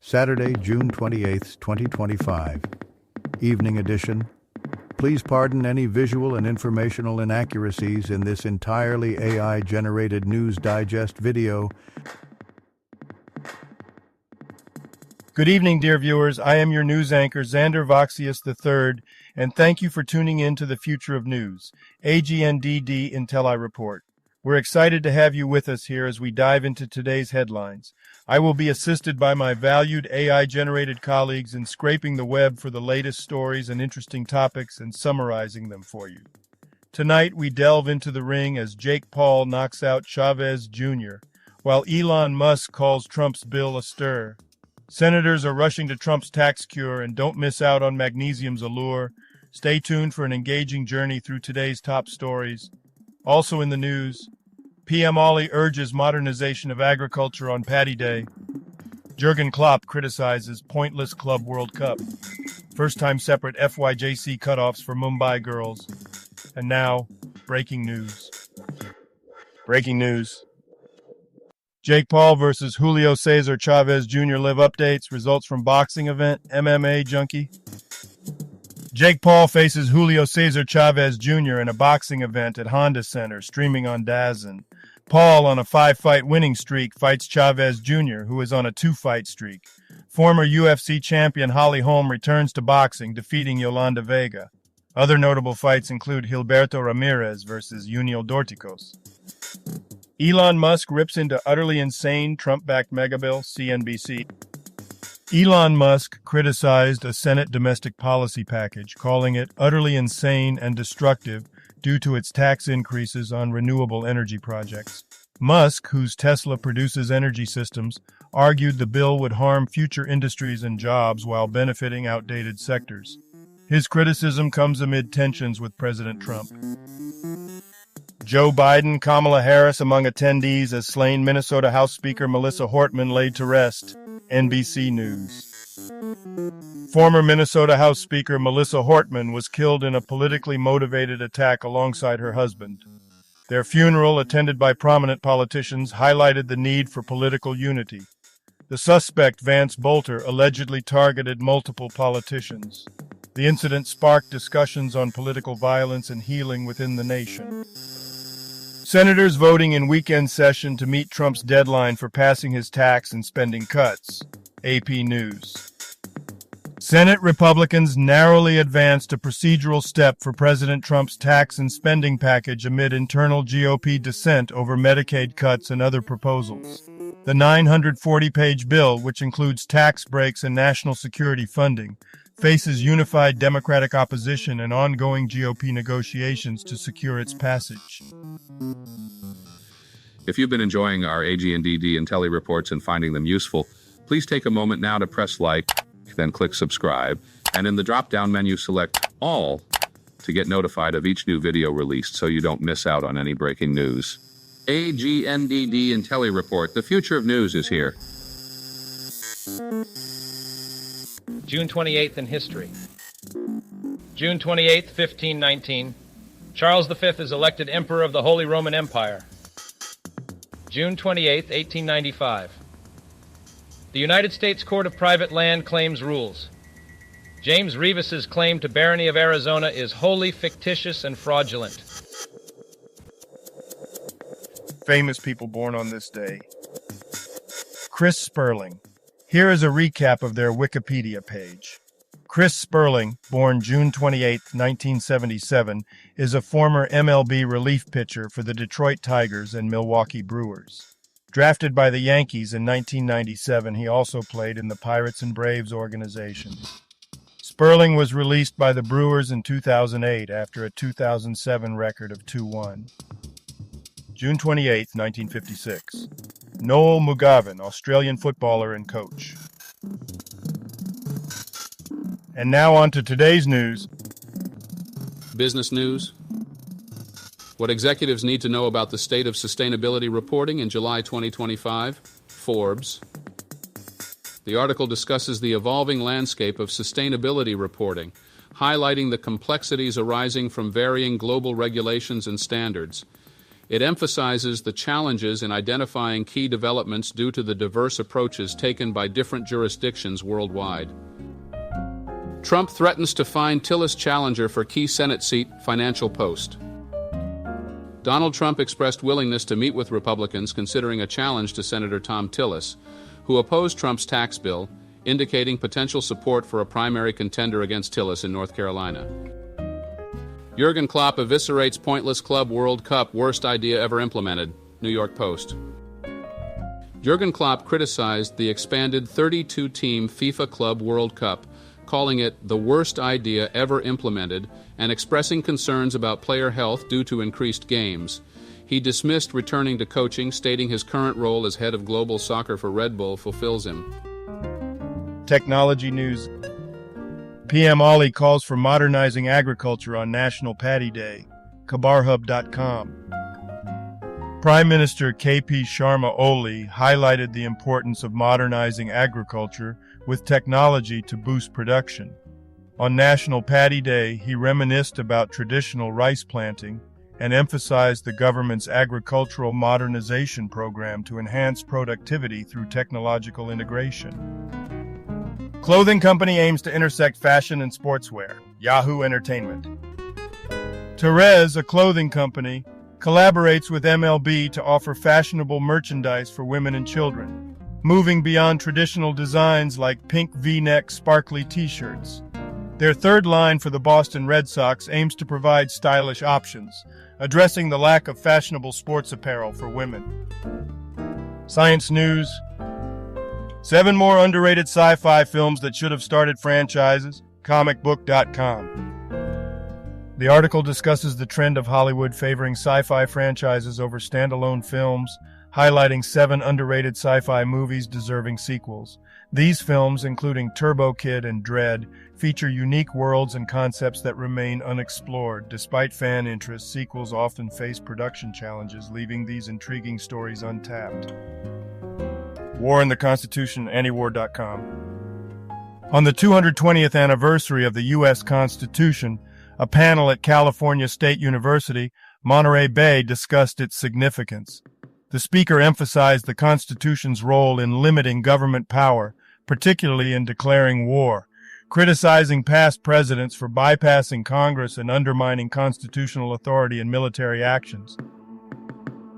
Saturday, June 28th, 2025. Evening edition. Please pardon any visual and informational inaccuracies in this entirely AI-generated News Digest video. Good evening, dear viewers. I am your news anchor, Xander Voxius III, and thank you for tuning in to the Future of News, AGNDD intelliReport. We're excited to have you with us here as we dive into today's headlines. I will be assisted by my valued AI-generated colleagues in scraping the web for the latest stories and interesting topics and summarizing them for you. Tonight, we delve into the ring as Jake Paul knocks out Chavez Jr., while Elon Musk calls Trump's bill a stir. Senators are rushing to Trump's tax cure, and don't miss out on magnesium's allure. Stay tuned for an engaging journey through today's top stories. Also in the news, PM Ollie urges modernization of agriculture on Paddy Day. Jurgen Klopp criticizes pointless Club World Cup. First-time separate FYJC cutoffs for Mumbai girls. And now, breaking news. Breaking news. Jake Paul versus Julio Cesar Chavez Jr. live updates, results from boxing event, MMA junkie. Jake Paul faces Julio Cesar Chavez Jr. in a boxing event at Honda Center, streaming on DAZN. Paul, on a 5-fight winning streak, fights Chavez Jr., who is on a 2-fight streak. Former UFC champion Holly Holm returns to boxing, defeating Yolanda Vega. Other notable fights include Gilberto Ramirez versus Junior Dorticos. Elon Musk rips into utterly insane Trump-backed megabill, CNBC. Elon Musk criticized a Senate domestic policy package, calling it utterly insane and destructive due to its tax increases on renewable energy projects. Musk, whose Tesla produces energy systems, argued the bill would harm future industries and jobs while benefiting outdated sectors. His criticism comes amid tensions with President Trump. Joe Biden, Kamala Harris among attendees as slain Minnesota House Speaker Melissa Hortman laid to rest. NBC News. Former Minnesota House Speaker Melissa Hortman was killed in a politically motivated attack alongside her husband. Their funeral, attended by prominent politicians, highlighted the need for political unity. The suspect, Vance Bolter, allegedly targeted multiple politicians. The incident sparked discussions on political violence and healing within the nation. Senators voting in weekend session to meet Trump's deadline for passing his tax and spending cuts. AP News. Senate Republicans narrowly advanced a procedural step for President Trump's tax and spending package amid internal GOP dissent over Medicaid cuts and other proposals. The 940-page bill, which includes tax breaks and national security funding, faces unified Democratic opposition and ongoing GOP negotiations to secure its passage. If you've been enjoying our AGNDD intelliReports and finding them useful, please take a moment now to press like, then click subscribe, and in the drop-down menu select All to get notified of each new video released so you don't miss out on any breaking news. AGNDD intelliReport, the future of news is here. June 28th in history. June 28th, 1519. Charles V is elected Emperor of the Holy Roman Empire. June 28th, 1895. The United States Court of Private Land Claims rules. James Revis's claim to barony of Arizona is wholly fictitious and fraudulent. Famous people born on this day. Chris Sperling. Here is a recap of their Wikipedia page. Chris Sperling, born June 28, 1977, is a former MLB relief pitcher for the Detroit Tigers and Milwaukee Brewers. Drafted by the Yankees in 1997, he also played in the Pirates and Braves organizations. Sperling was released by the Brewers in 2008 after a 2007 record of 2-1. June 28, 1956. Noel McGovern, Australian footballer and coach. And now on to today's news. Business news. What executives need to know about the state of sustainability reporting in July 2025. Forbes. The article discusses the evolving landscape of sustainability reporting, highlighting the complexities arising from varying global regulations and standards. It emphasizes the challenges in identifying key developments due to the diverse approaches taken by different jurisdictions worldwide. Trump threatens to find Tillis challenger for key Senate seat, Financial Post. Donald Trump expressed willingness to meet with Republicans considering a challenge to Senator Thom Tillis, who opposed Trump's tax bill, indicating potential support for a primary contender against Tillis in North Carolina. Jurgen Klopp eviscerates pointless Club World Cup, worst idea ever implemented, New York Post. Jurgen Klopp criticized the expanded 32-team FIFA Club World Cup, calling it the worst idea ever implemented and expressing concerns about player health due to increased games. He dismissed returning to coaching, stating his current role as head of global soccer for Red Bull fulfills him. Technology news. PM Ali calls for modernizing agriculture on National Paddy Day. KabarHub.com. Prime Minister KP Sharma Oli highlighted the importance of modernizing agriculture with technology to boost production. On National Paddy Day, he reminisced about traditional rice planting and emphasized the government's agricultural modernization program to enhance productivity through technological integration. Clothing company aims to intersect fashion and sportswear. Yahoo Entertainment. Therese, a clothing company, collaborates with MLB to offer fashionable merchandise for women and children, moving beyond traditional designs like pink V-neck sparkly t-shirts. Their third line for the Boston Red Sox aims to provide stylish options, addressing the lack of fashionable sports apparel for women. Science news. 7 more underrated sci-fi films that should have started franchises. Comicbook.com. The article discusses the trend of Hollywood favoring sci-fi franchises over standalone films, highlighting 7 underrated sci-fi movies deserving sequels. These films, including Turbo Kid and Dread, feature unique worlds and concepts that remain unexplored. Despite fan interest, sequels often face production challenges, leaving these intriguing stories untapped. War and the Constitution, antiwar.com. On the 220th anniversary of the U.S. Constitution, a panel at California State University, Monterey Bay, discussed its significance. The speaker emphasized the Constitution's role in limiting government power, particularly in declaring war, criticizing past presidents for bypassing Congress and undermining constitutional authority in military actions.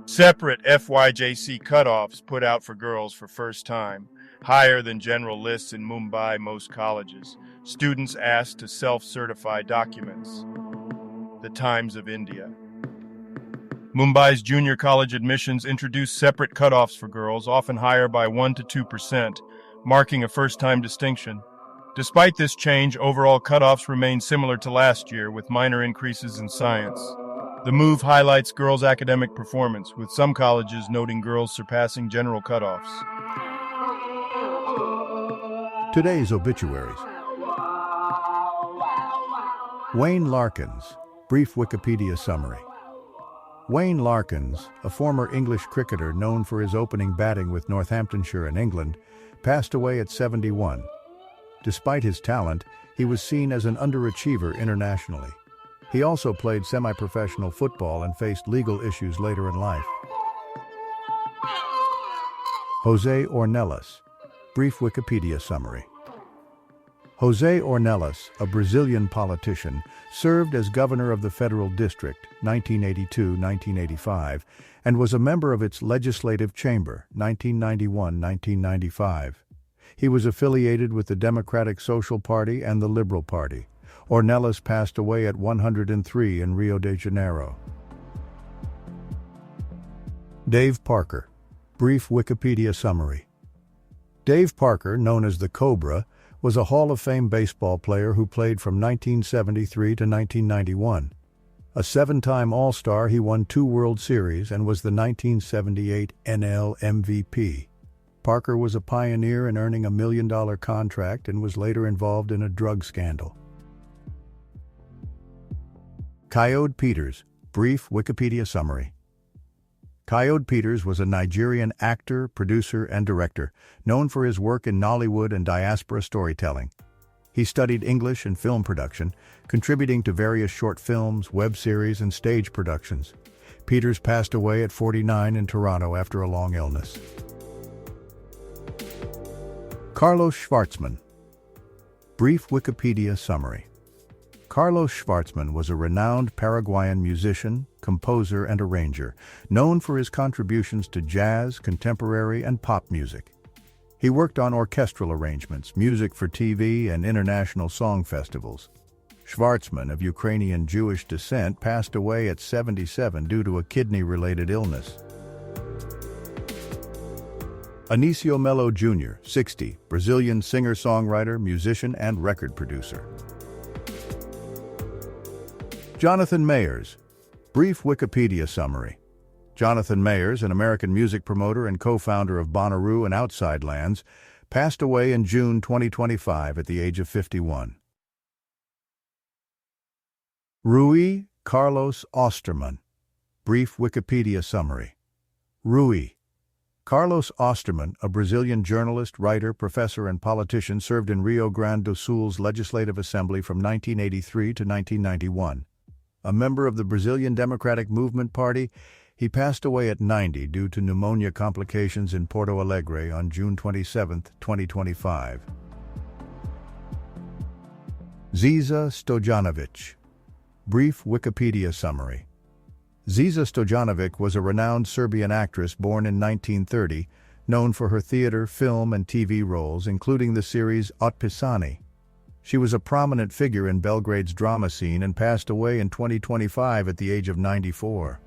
Separate FYJC cutoffs put out for girls for first time, higher than general lists in Mumbai most colleges. Students asked to self-certify documents. The Times of India. Mumbai's junior college admissions introduced separate cutoffs for girls, often higher by 1 to 2%, marking a first-time distinction. Despite this change, overall cutoffs remain similar to last year, with minor increases in science. The move highlights girls' academic performance, with some colleges noting girls surpassing general cutoffs. Today's obituaries. Wayne Larkins, brief Wikipedia summary. Wayne Larkins, a former English cricketer known for his opening batting with Northamptonshire in England, passed away at 71. Despite his talent, he was seen as an underachiever internationally. He also played semi-professional football and faced legal issues later in life. José Ornelas, brief Wikipedia summary. José Ornelas, a Brazilian politician, served as governor of the Federal District, 1982-1985, and was a member of its legislative chamber, 1991-1995. He was affiliated with the Democratic Social Party and the Liberal Party. Ornelas passed away at 103 in Rio de Janeiro. Dave Parker, brief Wikipedia summary. Dave Parker, known as the Cobra, was a Hall of Fame baseball player who played from 1973 to 1991. A 7-time All-Star, he won 2 World Series and was the 1978 NL MVP. Parker was a pioneer in earning a $1 million contract and was later involved in a drug scandal. Kayode Peters, brief Wikipedia summary. Kayode Peters was a Nigerian actor, producer, and director, known for his work in Nollywood and diaspora storytelling. He studied English and film production, contributing to various short films, web series, and stage productions. Peters passed away at 49 in Toronto after a long illness. Carlos Schwartzman. Brief Wikipedia summary. Carlos Schwartzman was a renowned Paraguayan musician, composer, and arranger, known for his contributions to jazz, contemporary, and pop music. He worked on orchestral arrangements, music for TV, and international song festivals. Schwartzman, of Ukrainian Jewish descent, passed away at 77 due to a kidney-related illness. Anísio Melo Jr., 60, Brazilian singer-songwriter, musician, and record producer. Jonathan Mayers. Brief Wikipedia summary. Jonathan Mayers, an American music promoter and co-founder of Bonnaroo and Outside Lands, passed away in June 2025 at the age of 51. Rui Carlos Osterman. Brief Wikipedia summary. Rui Carlos Osterman, a Brazilian journalist, writer, professor, and politician, served in Rio Grande do Sul's Legislative Assembly from 1983 to 1991. A member of the Brazilian Democratic Movement Party, he passed away at 90 due to pneumonia complications in Porto Alegre on June 27, 2025. Ziza Stojanovic. Brief Wikipedia summary. Ziza Stojanovic was a renowned Serbian actress born in 1930, known for her theater, film, and TV roles, including the series Otpisani. She was a prominent figure in Belgrade's drama scene and passed away in 2025 at the age of 94.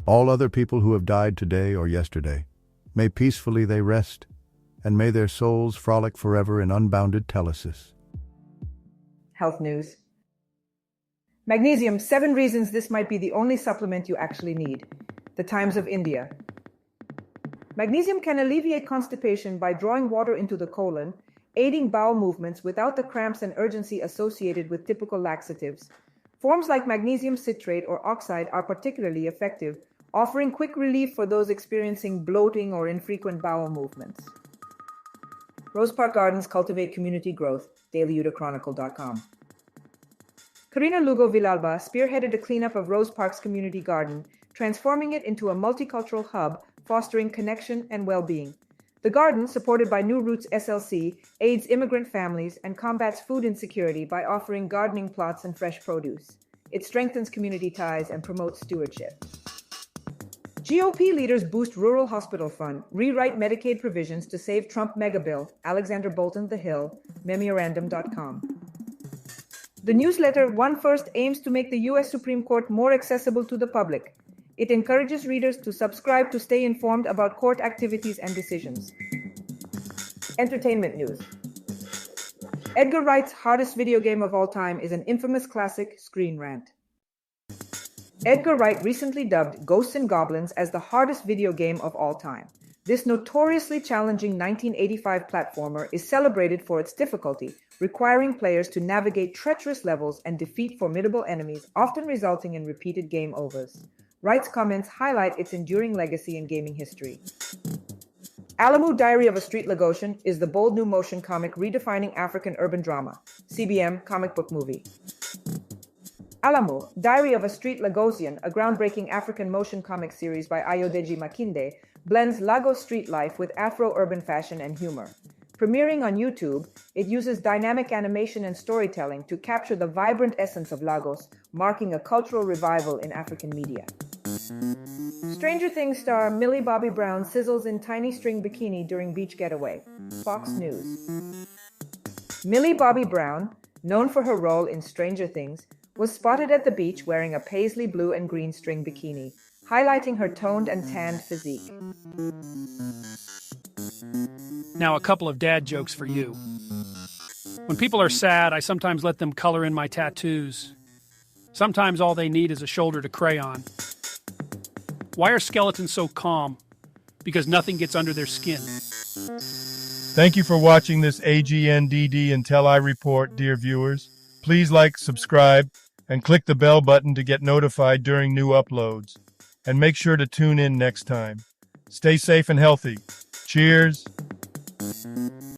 All other people who have died today or yesterday, may peacefully they rest, and may their souls frolic forever in unbounded telesis. Health news. Magnesium, 7 reasons this might be the only supplement you actually need. The Times of India. Magnesium can alleviate constipation by drawing water into the colon, aiding bowel movements without the cramps and urgency associated with typical laxatives. Forms like magnesium citrate or oxide are particularly effective, offering quick relief for those experiencing bloating or infrequent bowel movements. Rose Park Gardens cultivate community growth. DailyUtahChronicle.com. Karina Lugo Villalba spearheaded a cleanup of Rose Park's community garden, transforming it into a multicultural hub, fostering connection and well-being. The garden, supported by New Roots SLC, aids immigrant families and combats food insecurity by offering gardening plots and fresh produce. It strengthens community ties and promotes stewardship. GOP leaders boost rural hospital fund, rewrite Medicaid provisions to save Trump megabill. Alexander Bolton The Hill, Memorandum.com. The newsletter One First aims to make the U.S. Supreme Court more accessible to the public. It encourages readers to subscribe to stay informed about court activities and decisions. Entertainment news. Edgar Wright's hardest video game of all time is an infamous classic, Screen Rant. Edgar Wright recently dubbed Ghosts and Goblins as the hardest video game of all time. This notoriously challenging 1985 platformer is celebrated for its difficulty, requiring players to navigate treacherous levels and defeat formidable enemies, often resulting in repeated game overs. Wright's comments highlight its enduring legacy in gaming history. Alamu Diary of a Street Lagosian is the bold new motion comic redefining African urban drama. CBM comic book movie. Alamu, Diary of a Street Lagosian, a groundbreaking African motion comic series by Ayodeji Makinde, blends Lagos street life with Afro-urban fashion and humor. Premiering on YouTube, it uses dynamic animation and storytelling to capture the vibrant essence of Lagos, marking a cultural revival in African media. Stranger Things star Millie Bobby Brown sizzles in tiny string bikini during beach getaway. Fox News. Millie Bobby Brown, known for her role in Stranger Things, was spotted at the beach wearing a paisley blue and green string bikini, highlighting her toned and tanned physique. Now, a couple of dad jokes for you. When people are sad, I sometimes let them color in my tattoos. Sometimes all they need is a shoulder to crayon. Why are skeletons so calm? Because nothing gets under their skin. Thank you for watching this AGNDD intelliReport, dear viewers. Please like, subscribe, and click the bell button to get notified during new uploads. And make sure to tune in next time. Stay safe and healthy. Cheers.